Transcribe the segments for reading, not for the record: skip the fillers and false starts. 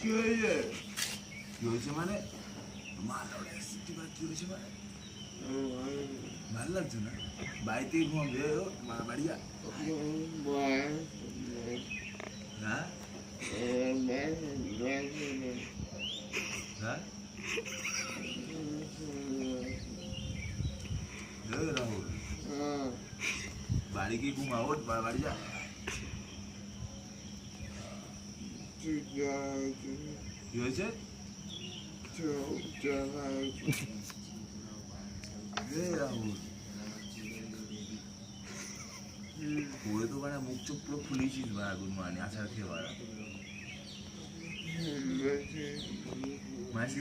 কি হয়েছে? কি হয়েছে মানে? মাল ওড়ে এসেছি, কি হয়েছে মানে? ভালো লাগছে না? বাড়িতেই ঘুমাবি, বাড়ি যা। হ্যাঁ? হ্যাঁ? রাহুল, বাড়ি গিয়ে ঘুমা, ওঠ, বাড়ি যা। কি হয়েছে? রাহুল, পড়ে তো মানে মুখ চোখ পুরো ফুলেছিস বা গুড মর্নিং আছাড় খেয়ে বাড়া মাসি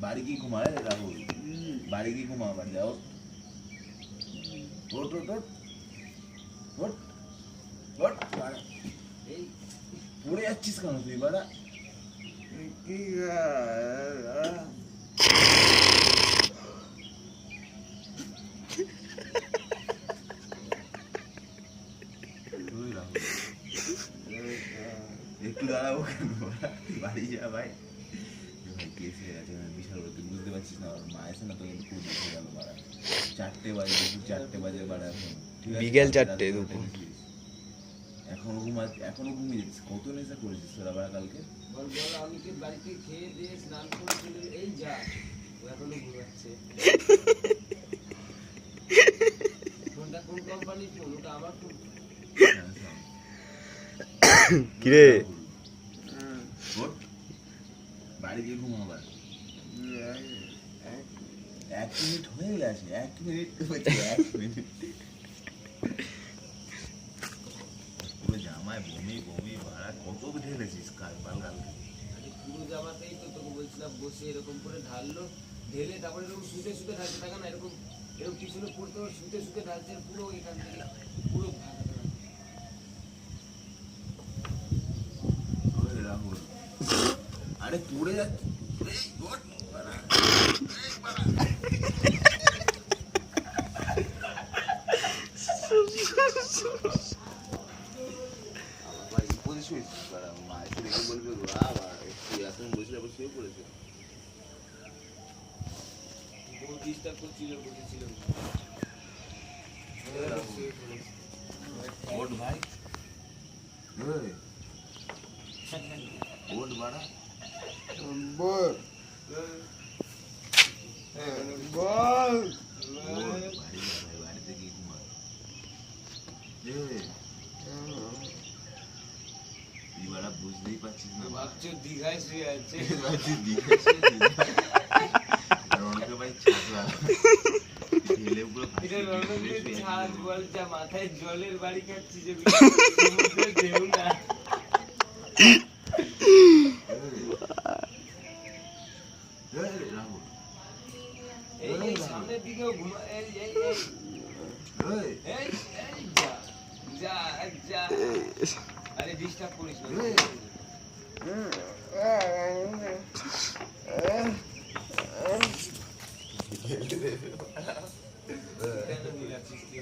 বাড়ি কি ঘুমায় রাহুল? বাড়ি কি ঘুমা, বাড়ি যাও। ওট ওট ওট ওট ওট, এই পড়ে যাচ্ছিস কেন তুই বাড়া? কি একটু দাঁড়াবো কেন? বাড়ি যা ভাই। ভাই কেস হয়ে গেছে বিশাল, তুই বুঝতে পারছিস না? মা এসে না তোকে খুব দেখে গেল বাড়া। 4টে বাজে, দুপুর 4টে বাজে বাড়া। এখন বিকেল 4টে দুপুর। এখনো ঘুমিয়ে যাচ্ছিস? কত নেশা করেছিস তোরা বাড়া কালকে? বল বল, আমি কি বাড়িতে খেয়ে দিয়ে স্নান করে চলে এই যা, ও এখনো ঘুমাচ্ছে। ফোনটা কোন কোম্পানির ফোন? ওটা আমার ফোন। কিরে ওঠ, বাড়ি গিয়ে ঘুমা আবার। 1 মিনিট হয়ে গেছে, 1 মিনিট হয়েছে, 1 মিনিট। পুরো জামায় বমি বমি ভাড়া কত ঢেলেছিস কালকে? পুরো জামাতেই তো তোকে বলছিলাম বসে এরকম করে ঢাললো, ঢেলে তারপরে এরকম শুতে শুতে ঢালছে, দেখা না এরকম এরকম পিছনে পড়তে শুতে শুতে ঢালছে পুরো এখান থেকে পুরো রাহুল, আরে পড়ে যাচ্ছে। ডিস্টার্ব করছিল, বসেছিল। ওঠ ভাই, ওঠ বাড়া। বল বাড়িতে গিয়ে ঘুমা। তুই বাড়া বুঝতেই পারছিস না? ভাবছো দীঘায় শুয়ে আছে। রনকে ভাই ছাড়া ঢেলে পুরো ছাদ বল, যা মাথায় জলের বাড়ি খাচ্ছি যে ঢেউ না। রাহুল, এই সামনের দিকেও ঘুমা, এই এই এই এই যা যা যা, আরে ডিস্টার্ব করিস না। কেন বিলাচ্ছিস তুই?